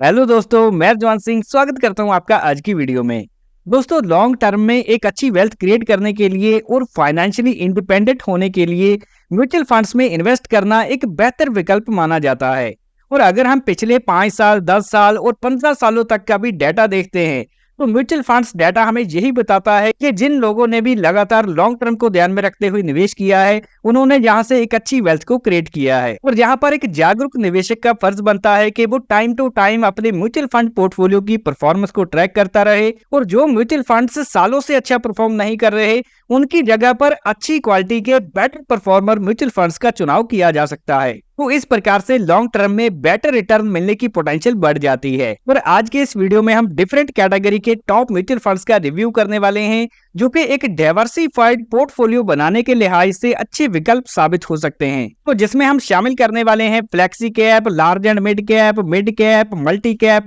Hello दोस्तों, मैं जवान सिंह स्वागत करता हूं आपका आज की वीडियो में। दोस्तों, लॉन्ग टर्म में एक अच्छी वेल्थ क्रिएट करने के लिए और फाइनेंशियली इंडिपेंडेंट होने के लिए म्यूचुअल फंड्स में इन्वेस्ट करना एक बेहतर विकल्प माना जाता है। और अगर हम पिछले 5 साल, 10 साल और 15 सालों तक का भी डाटा देखते हैं तो म्यूचुअल फंड्स डाटा हमें यही बताता है कि जिन लोगों ने भी लगातार लॉन्ग टर्म को ध्यान में रखते हुए निवेश किया है, उन्होंने यहाँ से एक अच्छी वेल्थ को क्रिएट किया है। और यहाँ पर एक जागरूक निवेशक का फर्ज बनता है कि वो टाइम टू टाइम अपने म्यूचुअल फंड पोर्टफोलियो की परफॉर्मेंस को ट्रैक करता रहे, और जो म्यूचुअल फंड्स सालों से अच्छा परफॉर्म नहीं कर रहे, उनकी जगह पर अच्छी क्वालिटी के बेटर परफॉर्मर म्यूचुअल फंड्स का चुनाव किया जा सकता है। तो इस प्रकार से लॉन्ग टर्म में बेटर रिटर्न मिलने की पोटेंशियल बढ़ जाती है। और आज के इस वीडियो में हम डिफरेंट कैटेगरी के टॉप म्यूचुअल फंड्स का रिव्यू करने वाले हैं, जो कि एक डाइवर्सिफाइड पोर्टफोलियो बनाने के लिहाज से अच्छे विकल्प साबित हो सकते हैं। तो जिसमें हम शामिल करने वाले हैं flexi cap, large and mid cap,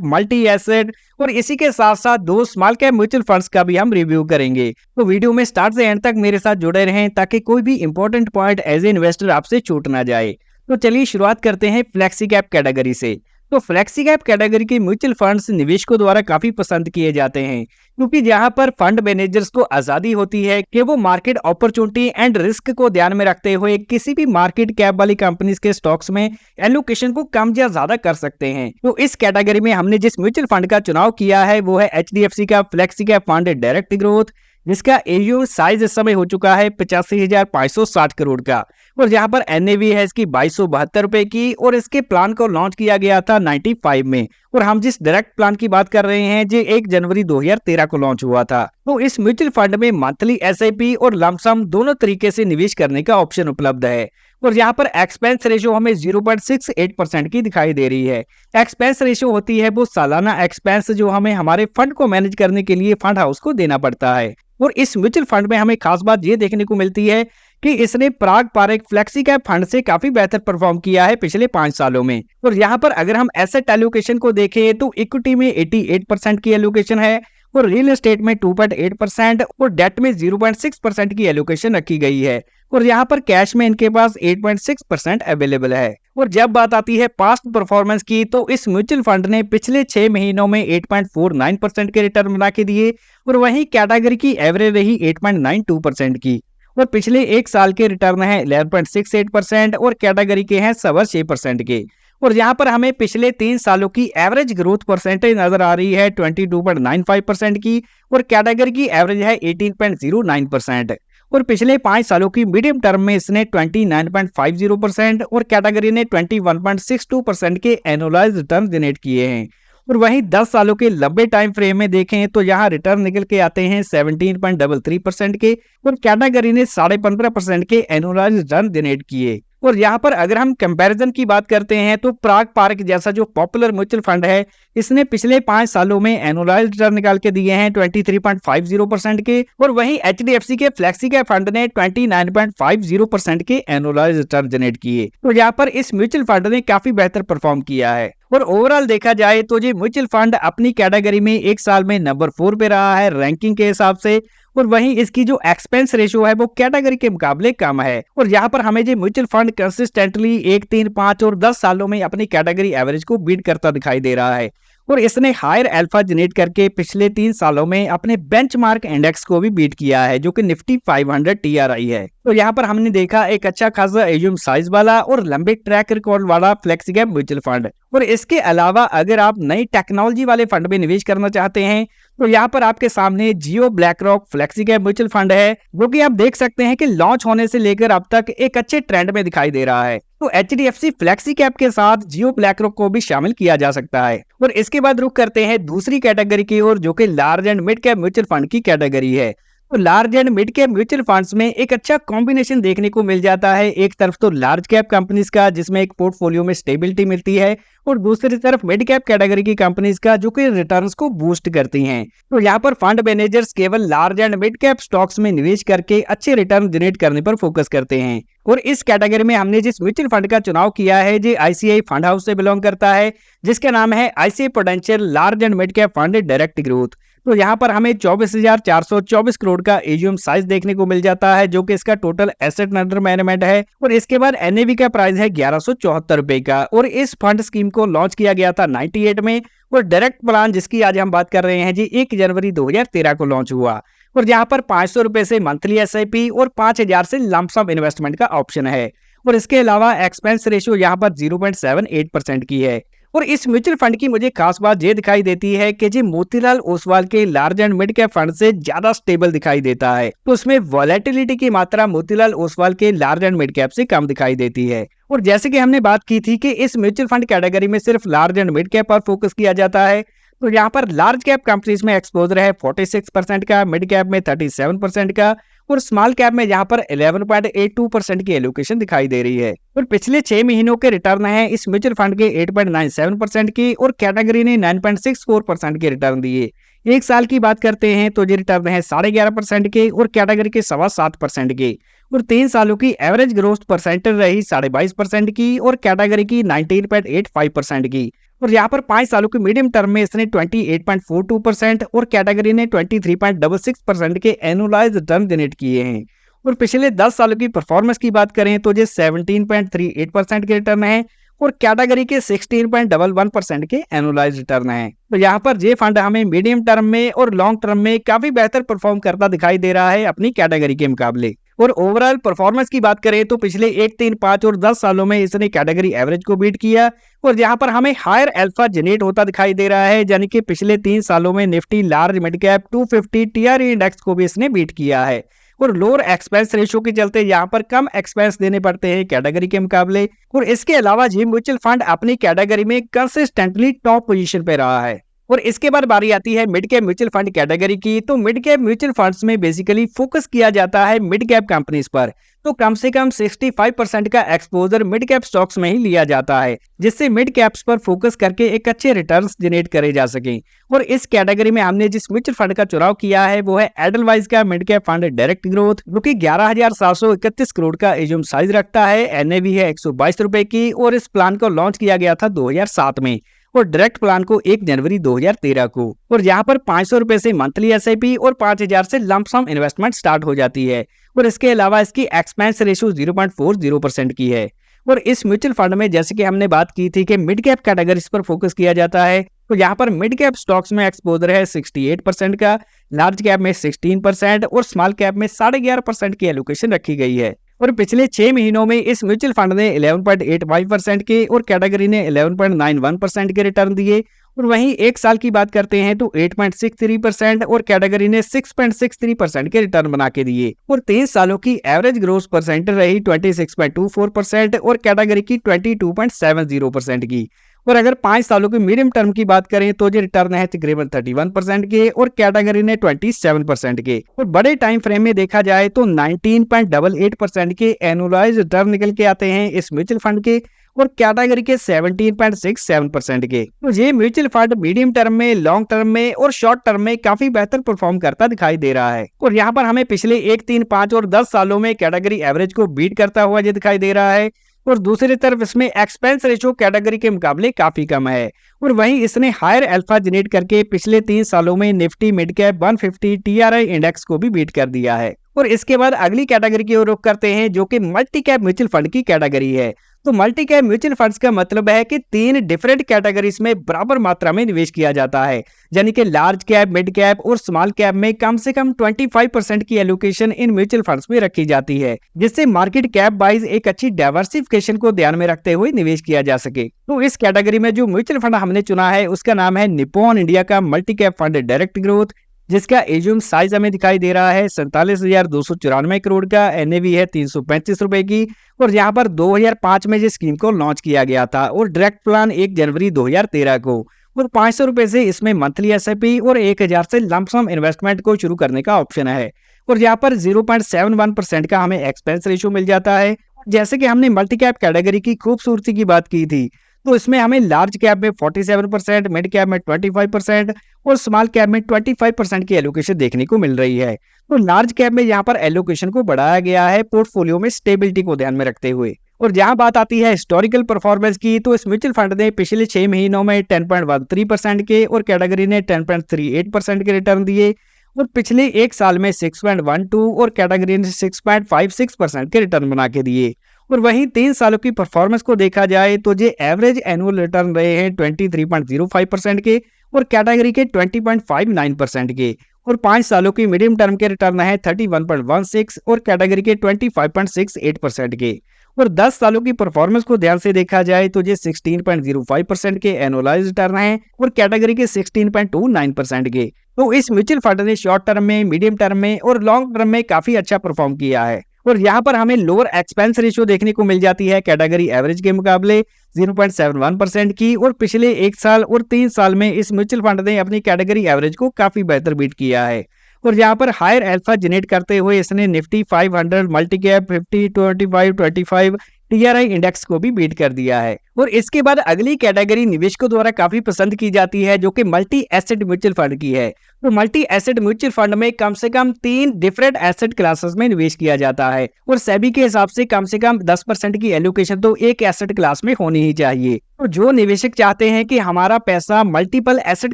multi asset, और इसी के साथ साथ 2 स्मॉल कैप म्यूचुअल फंड्स का भी हम रिव्यू करेंगे। तो वीडियो में स्टार्ट से एंड तक मेरे साथ जुड़े रहें ताकि कोई भी important point as a investor आपसे छूट ना जाए। तो चलिए शुरुआत करते हैं फ्लेक्सी कैप कैटेगरी से। तो फ्लेक्सी कैप कैटेगरी के म्यूचुअल फंड्स निवेशकों द्वारा काफी पसंद किए जाते हैं, क्योंकि यहाँ पर फंड मैनेजर्स को आजादी होती है कि वो मार्केट अपॉर्चुनिटी एंड रिस्क को ध्यान में रखते हुए किसी भी मार्केट कैप वाली कंपनीज के स्टॉक्स में एलोकेशन को कम या ज्यादा कर सकते हैं। तो इस कैटेगरी में हमने जिस म्यूचुअल फंड का चुनाव किया है वो है HDFC का flexi cap fund direct growth, जिसका AUM साइज इस समय हो चुका है 85,560 करोड़ का। और यहाँ पर NAV है इसकी 2272 रुपए की, और इसके प्लान को लॉन्च किया गया था 95 में। और हम जिस डायरेक्ट प्लान की बात कर रहे हैं जो 1 जनवरी 2013 को लॉन्च हुआ था। तो इस म्यूचुअल फंड में मंथली SIP और लमसम दोनों तरीके से निवेश करने का ऑप्शन उपलब्ध है। और यहाँ पर एक्सपेंस रेशियो हमें 0.68% की दिखाई दे रही है। एक्सपेंस रेशियो होती है वो सालाना एक्सपेंस जो हमें हमारे फंड को मैनेज करने के लिए फंड हाउस को देना पड़ता है। और इस म्यूचुअल फंड में हमें खास बात ये देखने को मिलती है कि इसने पारंपरिक फ्लेक्सी कैप फंड से काफी बेहतर परफॉर्म किया है पिछले 5 सालों में। और यहाँ पर अगर हम एसेट एलोकेशन को देखें तो इक्विटी में 88% की एलोकेशन है, और रियल एस्टेट में 2.8% और डेट में 0.6% की एलोकेशन रखी गई है। और यहाँ पर कैश में इनके पास 8.6% अवेलेबल है। और जब बात आती है पास्ट परफॉर्मेंस की, तो इस म्यूचुअल फंड ने पिछले 6 महीनों में 8.49% के रिटर्न बना के दिए, और वहीं कैटेगरी की एवरेज रही 8.92% की। और पिछले 1 साल के रिटर्न है 11.68% और कैटेगरी के हैं 6% के। और यहाँ पर हमें पिछले 3 सालों की एवरेज ग्रोथ परसेंटेज नजर आ रही है 22.95% की, और कैटेगरी की एवरेज है 18.09%। और पिछले 5 सालों की मीडियम टर्म में इसने 29.50% और कैटेगरी ने 21.62% के एनुअलाइज्ड रिटर्न जनरेट किए हैं। और वहीं 10 सालों के लंबे टाइम फ्रेम में देखें तो यहाँ रिटर्न निकल के आते हैं 17.33% के, और कैटेगरी ने 15.5% के एनुअलाइज्ड रिटर्न जनरेट किए। और यहाँ पर अगर हम कंपैरिजन की बात करते हैं तो प्राग पार्क जैसा जो पॉपुलर म्यूचुअल फंड है, इसने पिछले 5 सालों में एनुअलाइज्ड रिटर्न निकाल के दिए हैं 23.50% के, और वहीं HDFC के फ्लेक्सी के फंड ने 29.50% के एनुअलाइज्ड रिटर्न जनरेट किए। तो यहाँ पर इस म्यूचुअल फंड ने काफी बेहतर परफॉर्म किया है। और ओवरऑल देखा जाए तो ये म्यूचुअल फंड अपनी कैटेगरी में 1 साल में नंबर 4 पे रहा है रैंकिंग के हिसाब से। और वहीं इसकी जो एक्सपेंस रेशियो है वो कैटेगरी के मुकाबले कम है। और यहाँ पर हमें जो म्यूचुअल फंड कंसिस्टेंटली 1, 3, 5 और 10 सालों में अपनी कैटेगरी एवरेज को बीट करता दिखाई दे रहा है। और इसने हायर अल्फा जनरेट करके पिछले 3 सालों में अपने बेंचमार्क इंडेक्स को भी बीट किया है, जो कि निफ्टी 500 TRI है। तो यहाँ पर हमने देखा एक अच्छा खासा AUM साइज वाला और लंबे ट्रैक रिकॉर्ड वाला फ्लेक्सी कैप म्यूचुअल फंड। और इसके अलावा अगर आप नई टेक्नोलॉजी वाले फंड में निवेश करना चाहते हैं तो यहाँ पर आपके सामने Jio BlackRock flexi cap mutual fund है, जो कि आप देख सकते हैं कि लॉन्च होने से लेकर अब तक एक अच्छे ट्रेंड में दिखाई दे रहा है। तो HDFC फ्लेक्सी कैप के साथ जियो ब्लैक रॉक को भी शामिल किया जा सकता है। और इसके बाद रुक करते हैं दूसरी कैटेगरी की ओर, जो कि large and mid cap mutual fund की कैटेगरी है। तो large and mid cap mutual funds में एक अच्छा कॉम्बिनेशन देखने को मिल जाता है। एक तरफ तो लार्ज कैप कंपनीज का जिसमें एक पोर्टफोलियो में स्टेबिलिटी मिलती है, और दूसरी तरफ मिड कैप कैटेगरी की कंपनीज का जो कि रिटर्न्स को बूस्ट करती हैं। तो यहाँ पर फंड मैनेजर्स केवल large and mid cap stocks में निवेश करके अच्छे रिटर्न जनरेट करने पर फोकस करते हैं। और इस कैटेगरी में हमने जिस म्यूचुअल फंड का चुनाव किया है जो ICICI फंड हाउस से बिलोंग करता है, जिसका नाम है ICICI prudential large and mid cap fund direct growth. तो यहाँ पर हमें 24,424 करोड़ का एजीएम साइज देखने को मिल जाता है, जो कि इसका टोटल एसेट अंडर मैनेजमेंट है। और इसके बाद एनएवी का प्राइस है 1174 रुपए का। और इस फंड स्कीम को लॉन्च किया गया था 98 में। और डायरेक्ट प्लान जिसकी आज हम बात कर रहे हैं जी, 1 जनवरी 2013 को लॉन्च हुआ। और जहाँ पर 500 रुपए से मंथली एसआईपी और 5,000 से लमसम इन्वेस्टमेंट का ऑप्शन है। और इसके अलावा एक्सपेंस रेशियो यहाँ पर 0.78% की है। और इस म्यूचुअल फंड की मुझे खास बात ये दिखाई देती है कि जी मोतीलाल ओसवाल के large and mid cap fund से ज्यादा स्टेबल दिखाई देता है। तो उसमें वॉलेटिलिटी की मात्रा मोतीलाल ओसवाल के लार्ज एंड मिड कैप से कम दिखाई देती है। और जैसे कि हमने बात की थी कि इस म्यूचुअल फंड कैटेगरी में सिर्फ लार्ज एंड मिड कैप पर फोकस किया जाता है, तो यहाँ पर लार्ज कैप कंपनीज में एक्सपोजर है 46% का, मिड कैप में 37% का, और स्मॉल कैप में यहाँ पर 11.82% की एलोकेशन दिखाई दे रही है। और पिछले 6 महीनों के रिटर्न है इस म्यूचुअल फंड के 8.97% की, और कैटेगरी ने 9.64% के रिटर्न दिए। एक साल की बात करते हैं तो ये रिटर्न है 11.5% के, और कैटेगरी के 7.25% के। और 3 सालों की एवरेज ग्रोथ परसेंटेज रही 22.5% की, और कैटेगरी की 19.85% की। और यहाँ पर 5 सालों के मीडियम टर्म में इसने 28.42% और कैटेगरी ने 23.66% के एनुअलाइज रिटर्न जनरेट किए हैं। और पिछले 10 सालों की परफॉर्मेंस की बात करें तो ये 17.38% के रिटर्न है, और कैटेगरी के 16.11% के एनुअलाइज रिटर्न है। तो यहाँ पर ये फंड हमें मीडियम टर्म में और लॉन्ग टर्म में काफी बेहतर परफॉर्म करता दिखाई दे रहा है अपनी कैटेगरी के मुकाबले। और ओवरऑल परफॉर्मेंस की बात करें तो पिछले 1, 3, 5 और 10 सालों में इसने कैटेगरी एवरेज को बीट किया, और यहाँ पर हमें हायर अल्फा जनरेट होता दिखाई दे रहा है, यानी कि पिछले 3 सालों में Nifty large mid cap 250 TRE index को भी इसने बीट किया है। और लोअर एक्सपेंस रेशियो के चलते यहाँ पर कम एक्सपेंस देने पड़ते हैं कैटेगरी के मुकाबले। और इसके अलावा ये म्यूचुअल फंड अपनी कैटेगरी में कंसिस्टेंटली टॉप पोजीशन पे रहा है। और इसके बाद बारी आती है mid cap mutual fund category की। तो मिड कैप म्यूचुअल फंड्स में बेसिकली फोकस किया जाता है मिड कैप कंपनीज पर। तो कम से कम 65% का एक्सपोजर मिड कैप स्टॉक्स में ही लिया जाता है, जिससे मिड कैप्स पर फोकस करके एक अच्छे रिटर्न्स जनरेट करे जा सके। और इस कैटेगरी में हमने जिस म्यूचुअल फंड का चुनाव किया है वो है एडलवाइज का mid cap fund direct growth, जो कि 11,731 करोड़ का एजीएम साइज रखता है। एनएवी है 122 रुपए की, और इस प्लान को लॉन्च किया गया था 2007 में, और डायरेक्ट प्लान को 1 जनवरी 2013 को। और यहाँ पर 500 रुपए से मंथली एसआईपी और 5,000 से लमसम इन्वेस्टमेंट स्टार्ट हो जाती है। और इसके अलावा इसकी एक्सपेंस रेशियो 0.40% की है। और इस म्यूचुअल फंड में जैसे कि हमने बात की थी कि मिड कैप कैटेगरीज पर फोकस किया जाता है, तो यहाँ पर मिड कैप स्टॉक्स में एक्सपोजर है 68% का, लार्ज कैप में 16% और स्मॉल कैप में 11.5% की एलोकेशन रखी गई है। और पिछले 6 महीनों में इस म्यूचुअल फंड ने 11.85% के और कैटेगरी ने 11.91% के रिटर्न दिए। और वहीं एक साल की बात करते हैं तो 8.63% और कैटेगरी ने 6.63% के रिटर्न बना के दिए। और 3 सालों की एवरेज ग्रोथ परसेंटेज रही 26.24% और कैटेगरी की 22.70% की। और अगर 5 सालों के मीडियम टर्म की बात करें तो ये रिटर्न है तकरीबन 31% के और कैटेगरी ने 27% के। और बड़े टाइम फ्रेम में देखा जाए तो 19.88% के एनुअलाइज रिटर्न निकल के आते हैं इस म्यूचुअल फंड के, और कैटेगरी के 17.67% के। तो ये म्यूचुअल फंड मीडियम टर्म में, लॉन्ग टर्म में और शॉर्ट टर्म में काफी बेहतर परफॉर्म करता दिखाई दे रहा है। और यहाँ पर हमें पिछले 1, 3, 5 और 10 सालों में कैटेगरी एवरेज को बीट करता हुआ ये दिखाई दे रहा है। और दूसरी तरफ इसमें एक्सपेंस रेशियो कैटेगरी के मुकाबले काफी कम है। और वहीं इसने हायर अल्फा जनरेट करके पिछले 3 सालों में Nifty mid cap 150 TRI index को भी बीट कर दिया है। और इसके बाद अगली कैटेगरी की ओर रुख करते हैं, जो कि मल्टी कैप म्यूचुअल फंड की कैटेगरी है। तो मल्टी कैप म्यूचुअल फंड्स का मतलब है कि 3 डिफरेंट कैटेगरीज में बराबर मात्रा में निवेश किया जाता है, यानी कि लार्ज कैप, मिड कैप और स्मॉल कैप में कम से कम 25% की एलोकेशन इन म्यूचुअल फंड्स में रखी जाती है, जिससे मार्केट कैप वाइज एक अच्छी डाइवर्सिफिकेशन को ध्यान में रखते हुए निवेश किया जा सके। तो इस कैटेगरी में जो म्यूचुअल फंड हमने चुना है उसका नाम है निप्पॉन इंडिया का multi cap fund direct growth, जिसका एजीएम साइज हमें दिखाई दे रहा है 47,294 करोड़ का। एनएवी है 335 रुपए की। और यहाँ पर 2005 में इस स्कीम को लॉन्च किया गया था, और डायरेक्ट प्लान 1 जनवरी 2013 को। और 500 रुपए से इसमें मंथली एसआईपी और 1,000 से लमसम इन्वेस्टमेंट को शुरू करने का ऑप्शन है। और यहाँ पर 0.71% का हमें एक्सपेंस रेशियो मिल जाता है। जैसे कि हमने मल्टी कैप कैटेगरी की खूबसूरती की बात की थी, तो इसमें हमें लार्ज कैप में 47%, मिड कैप में 25% और स्मॉल कैप में 25% की एलोकेशन देखने को मिल रही है। तो लार्ज कैप में यहाँ पर एलोकेशन को बढ़ाया गया है पोर्टफोलियो में स्टेबिलिटी को ध्यान में रखते हुए। और जहां बात आती है हिस्टोरिकल परफॉर्मेंस की, तो इस म्यूचुअल फंड ने पिछले 6 महीनों में 10.13% के और कैटेगरी ने 10.38% के रिटर्न दिए, और पिछले एक साल में 6.12 और कैटेगरी ने 6.56% के रिटर्न बना के दिए। और वहीं 3 सालों की परफॉर्मेंस को देखा जाए तो ये एवरेज एनुअल रिटर्न रहे हैं 23.05% के और कैटेगरी के 20.59% के, और 5 सालों की मीडियम टर्म के रिटर्न है 31.16 और कैटेगरी के 25.68% के, और 10 सालों की परफॉर्मेंस को ध्यान से देखा जाए तो ये 16.05% के एनुअलाइज रिटर्न है और कैटेगरी के 16.29% के। तो इस म्यूचुअल फंड ने शॉर्ट टर्म में, मीडियम टर्म में और लॉन्ग टर्म में काफी अच्छा परफॉर्म किया है। और यहाँ पर हमें लोअर एक्सपेंस रेशियो देखने को मिल जाती है कैटेगरी एवरेज के मुकाबले 0.71% की, और पिछले एक साल और 3 साल में इस म्यूचुअल फंड ने अपनी कैटेगरी एवरेज को काफी बेहतर बीट किया है। और यहाँ पर हायर अल्फा जनरेट करते हुए इसने Nifty 500, multi cap 50, 25 TRI index को भी बीट कर दिया है। और इसके बाद अगली कैटेगरी निवेशकों द्वारा काफी पसंद की जाती है, जो कि मल्टी एसेट म्यूचुअल फंड की है। तो मल्टी एसेट म्यूचुअल फंड में कम से कम 3 डिफरेंट एसेट क्लासेस में निवेश किया जाता है, और सेबी के हिसाब से कम 10% की एलोकेशन तो एक एसेट क्लास में होनी ही चाहिए। तो जो निवेशक चाहते हैं कि हमारा पैसा मल्टीपल एसेट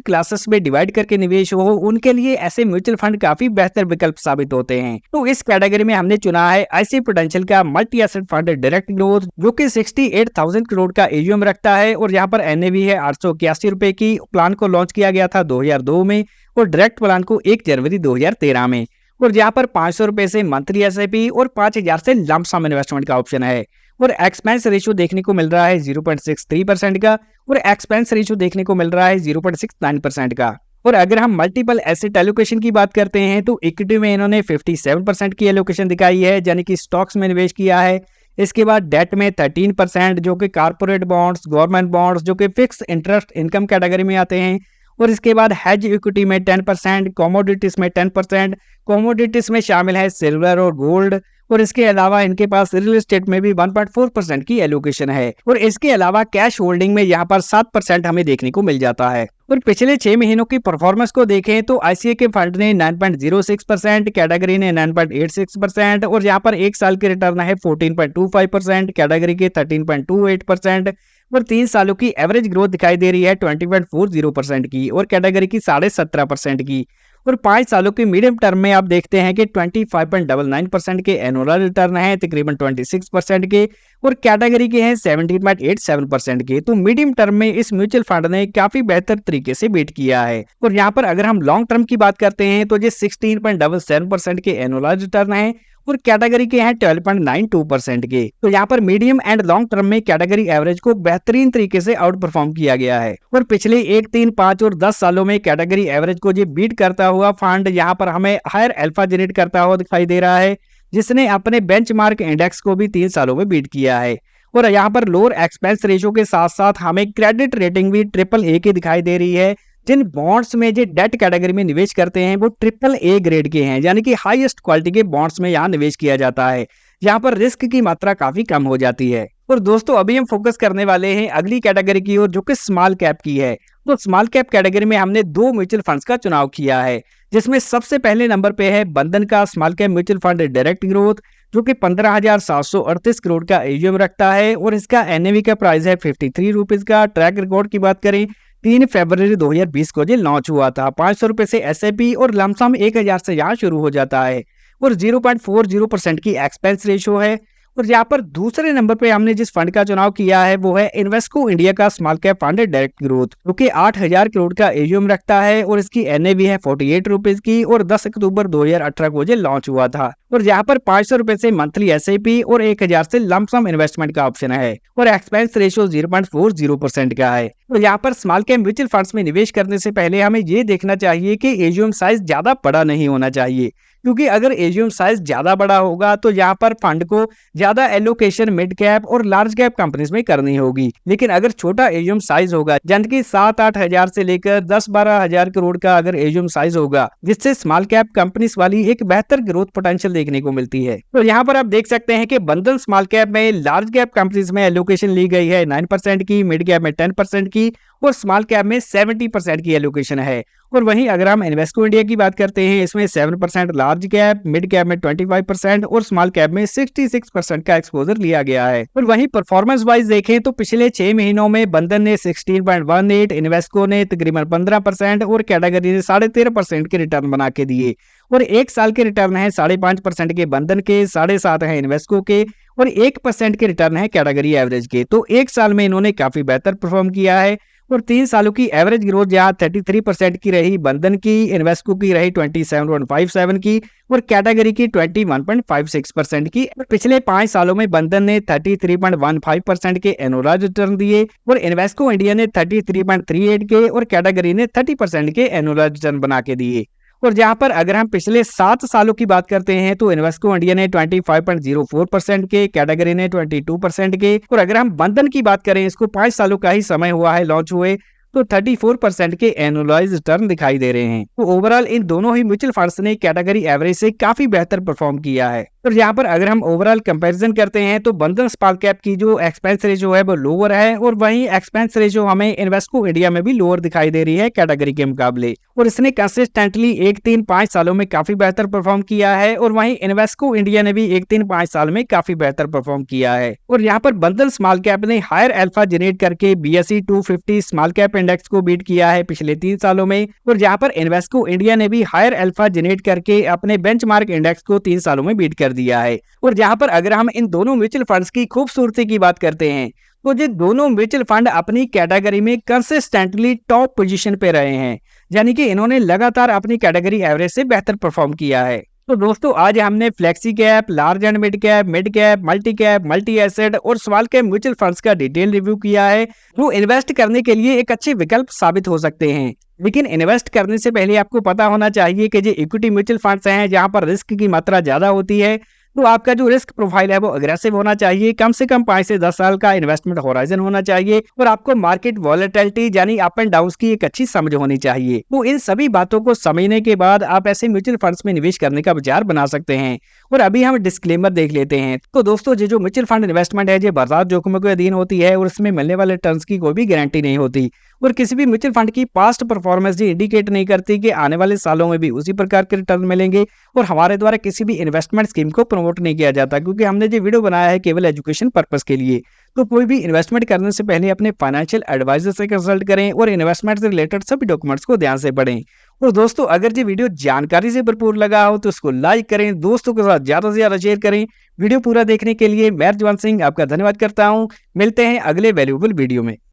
क्लासेस में डिवाइड करके निवेश हो, उनके लिए ऐसे म्यूचुअल फंड काफी बेहतर विकल्प साबित होते हैं। तो इस कैटेगरी में हमने चुना है आईसीआई प्रूडेंशियल का multi asset fund direct growth, जो कि 68,000 करोड़ का एयूएम रखता है, और यहाँ पर एनएवी है 881 रुपए की। प्लान को लॉन्च किया गया था 2002 में, और डायरेक्ट प्लान को 1 जनवरी 2013 में। और यहाँ पर 500 रुपए से मंथली एसआईपी और 5,000 से लंप सम इन्वेस्टमेंट का ऑप्शन है। और एक्सपेंस रेशियो देखने को मिल रहा है 0.63% का, और एक्सपेंस रेशियो देखने को मिल रहा है 0.69% का। और अगर हम मल्टीपल एसेट एलोकेशन की बात करते हैं तो इक्विटी में इन्होंने 57% की एलोकेशन दिखाई है, यानी कि स्टॉक्स में निवेश किया है। इसके बाद डेट में 13%, जो कि कारपोरेट बॉन्ड्स, गवर्नमेंट बॉन्ड्स, जो कि फिक्स इंटरेस्ट इनकम कैटेगरी में आते हैं। और इसके बाद हेज इक्विटी में 10%, कमोडिटीज में 10%, कमोडिटीज में शामिल है सिल्वर और गोल्ड। और इसके अलावा इनके पास रियल एस्टेट में भी 1.4% की एलोकेशन है। और इसके अलावा कैश होल्डिंग में यहाँ पर 7% हमें देखने को मिल जाता है। और पिछले 6 महीनों की परफॉर्मेंस को देखें तो आईसीआई के फंड ने 9.06%, कैटेगरी ने 9.86%, और यहाँ पर एक साल के रिटर्न है 14.25%, कैटेगरी के 13.28%, और 3 सालों की एवरेज ग्रोथ दिखाई दे रही है 20.40% की, और कैटेगरी की 17.5% की। और 5 सालों के मीडियम टर्म में आप देखते हैं कि 25.99% के एनुअल रिटर्न है, तकरीबन 26% के, और कैटेगरी के हैं 17.87% के। तो मीडियम टर्म में इस म्यूचुअल फंड ने काफी बेहतर तरीके से बीट किया है। और यहाँ पर अगर हम लॉन्ग टर्म की बात करते हैं तो ये 16.77% के एनुअल रिटर्न है, और कैटेगरी के हैं 12.92% के। तो यहाँ पर मीडियम एंड लॉन्ग टर्म में कैटेगरी एवरेज को बेहतरीन तरीके से आउट परफॉर्म किया गया है। और पिछले 1, 3, 5 और 10 सालों में कैटेगरी एवरेज को ये बीट करता हुआ फंड यहाँ पर हमें हायर अल्फा जनरेट करता हुआ दिखाई दे रहा है, जिसने अपने बेंचमार्क इंडेक्स को भी 3 सालों में बीट किया है। और यहाँ पर लोअर एक्सपेंस रेशियो के साथ साथ हमें क्रेडिट रेटिंग भी AAA की दिखाई दे रही है। जिन बॉन्ड्स में जो डेट कैटेगरी में निवेश करते हैं वो AAA ग्रेड के हैं, यानी कि हाईएस्ट क्वालिटी के बॉन्ड्स में यहाँ निवेश किया जाता है। यहाँ पर रिस्क की मात्रा काफी कम हो जाती है। और दोस्तों अभी हम फोकस करने वाले हैं अगली कैटेगरी की ओर, जो कि स्मॉल कैप की है। तो स्मॉल कैप कैटेगरी में हमने 2 म्यूचुअल फंड्स का चुनाव किया है, जिसमें सबसे पहले नंबर पे है बंधन का small cap mutual fund direct growth, जो कि 15,738 करोड़ का एयूएम रखता है, और इसका एनएवी का प्राइस है 53 रुपीज का। ट्रैक रिकॉर्ड की बात करें 3 फरवरी 2020 को ये लॉन्च हुआ था। 500 रुपए से एसआईपी और लमसम 1,000 से यहाँ शुरू हो जाता है, और 0.40% की एक्सपेंस रेशियो है। और यहाँ पर दूसरे नंबर पे हमने जिस फंड का चुनाव किया है वो है इन्वेस्को इंडिया का small cap fund direct growth, जो कि 8,000 करोड़ का एयूएम रखता है, और इसकी एनएवी है 48 रुपीज की, और 10 अक्टूबर 2018 को ये लॉन्च हुआ था। और यहाँ पर 500 रुपए से मंथली एसआईपी और 1,000 से लमसम इन्वेस्टमेंट का ऑप्शन है, और एक्सपेंस रेशियो 0.40% का है। तो यहाँ पर स्मॉल कैप म्यूचुअल फंड्स में निवेश करने से पहले हमें ये देखना चाहिए कि एयूएम साइज ज्यादा बड़ा नहीं होना चाहिए, क्योंकि अगर एयूएम साइज ज्यादा बड़ा होगा तो यहाँ पर फंड को ज्यादा एलोकेशन मिड कैप और लार्ज कैप कंपनीज में करनी होगी। लेकिन अगर छोटा एयूएम साइज होगा, यानी कि 7-8 हजार से लेकर 10-12 हजार करोड़ का अगर एयूएम साइज होगा, जिससे स्मॉल कैप कंपनीज वाली एक बेहतर ग्रोथ पोटेंशियल देखने को मिलती है। तो यहाँ पर आप देख सकते हैं कि बंधन स्मॉल कैप में लार्ज कैप कंपनीज में एलोकेशन ली गई है 9% की, मिड कैप में 10% की और स्मॉल कैप में 70% की एलोकेशन है। और वहीं अगर हम इन्वेस्को इंडिया की बात करते हैं, इसमें 7% लार्ज कैप, मिड कैप में 25% और स्मॉल कैप में 66% का एक्सपोजर लिया गया है। और वहीं परफॉर्मेंस वाइज देखें तो पिछले 6 महीनों में बंधन ने 16.18, इन्वेस्को ने तकरीबन 15% और कैटेगरी ने 13.5% के रिटर्न बना के दिए। और 1 साल के रिटर्न है 5.5% के बंधन के, 7.5% है इन्वेस्को के और 1% के रिटर्न है कैटेगरी एवरेज के। तो 1 साल में इन्होंने काफी बेहतर परफॉर्म किया है। और 3 सालों की एवरेज ग्रोथ जहां 33% की रही बंधन की, इन्वेस्को की रही 27.57 की और कैटेगरी की 21.56% की। पिछले 5 सालों में बंधन ने 33.15% के एनुअलाइज्ड रिटर्न दिए और इन्वेस्को इंडिया ने 33.38 के और कैटेगरी ने 30% के एनुअलाइज्ड रिटर्न बना के दिए। और जहां पर अगर हम पिछले 7 सालों की बात करते हैं तो इन्वेस्को इंडिया ने 25.04% के, कैटेगरी ने 22% के और अगर हम बंधन की बात करें, इसको 5 सालों का ही समय हुआ है लॉन्च हुए, तो 34% के एनुअलाइज्ड रिटर्न दिखाई दे रहे हैं। तो ओवरऑल इन दोनों ही म्यूचुअल फंड्स ने कैटेगरी एवरेज से काफी बेहतर परफॉर्म किया है। और यहाँ पर अगर हम ओवरऑल कंपैरिजन करते हैं तो बंधन स्मॉल कैप की जो एक्सपेंस रेशियो है वो लोअर है और वहीं एक्सपेंस रेशियो हमें इन्वेस्को इंडिया में भी लोअर दिखाई दे रही है कैटेगरी के मुकाबले। और इसने कंसिस्टेंटली 1, 3, 5 सालों में काफी बेहतर परफॉर्म किया है और वहीं इन्वेस्को इंडिया ने भी 1, 3, 5 साल में काफी बेहतर परफॉर्म किया है। और यहाँ पर बंधन स्मॉल कैप ने हायर अल्फा जनरेट करके BSE 250 स्मॉल कैप इंडेक्स को बीट किया है पिछले 3 सालों में। और जहाँ पर इन्वेस्को इंडिया ने भी हायर अल्फा जनरेट करके अपने बेंचमार्क इंडेक्स को 3 सालों में बीट कर दिया है। और जहां पर अगर हम इन दोनों म्यूचुअल फंड्स की खूबसूरती की बात करते हैं तो ये दोनों म्यूचुअल फंड अपनी कैटेगरी में कंसिस्टेंटली टॉप पोजीशन पे रहे हैं, यानी कि इन्होंने लगातार अपनी कैटेगरी एवरेज से बेहतर परफॉर्म किया है। तो दोस्तों आज हमने flexi cap, large and mid cap, multi asset और स्मॉल कैप म्यूचुअल फंड्स का डिटेल रिव्यू किया है जो इन्वेस्ट करने के लिए एक अच्छे विकल्प साबित हो सकते हैं। लेकिन इन्वेस्ट करने से पहले आपको पता होना चाहिए कि जो इक्विटी म्यूचुअल फंड्स हैं जहां पर रिस्क की मात्रा ज्यादा होती है, तो आपका जो रिस्क प्रोफाइल है वो अग्रेसिव होना चाहिए। कम से कम 5 से 10 साल का इन्वेस्टमेंट होराइजन होना चाहिए और आपको मार्केट वॉलेटिलिटी यानी अप एंड डाउन की एक अच्छी समझ होनी चाहिए। तो इन सभी बातों को समझने के बाद आप ऐसे म्यूचुअल फंड्स में निवेश करने का विचार बना सकते हैं। और अभी हम डिस्क्लेमर देख लेते हैं। तो दोस्तों जो म्यूचुअल फंड इन्वेस्टमेंट है ये बाजार जोखिमों के अधीन होती है और इसमें मिलने वाले रिटर्न्स की कोई भी गारंटी नहीं होती और किसी भी म्यूचुअल फंड की पास्ट परफॉर्मेंस ये इंडिकेट नहीं करती कि आने वाले सालों में भी उसी प्रकार के रिटर्न मिलेंगे। और हमारे द्वारा किसी भी इन्वेस्टमेंट स्कीम को प्रमोट नहीं किया जाता क्योंकि हमने ये वीडियो बनाया है केवल एजुकेशन पर्पस के लिए। तो कोई भी इन्वेस्टमेंट करने से पहले अपने फाइनेंशियल एडवाइजर से कंसल्ट करें और इन्वेस्टमेंट से रिलेटेड सभी डॉक्यूमेंट्स को ध्यान से पढ़ें। और दोस्तों अगर ये वीडियो जानकारी से भरपूर लगा हो तो इसको लाइक करें, दोस्तों के साथ ज्यादा से ज्यादा शेयर करें। वीडियो पूरा देखने के लिए मैं जवान सिंह आपका धन्यवाद करता हूं। मिलते हैं अगले वैल्यूएबल वीडियो में।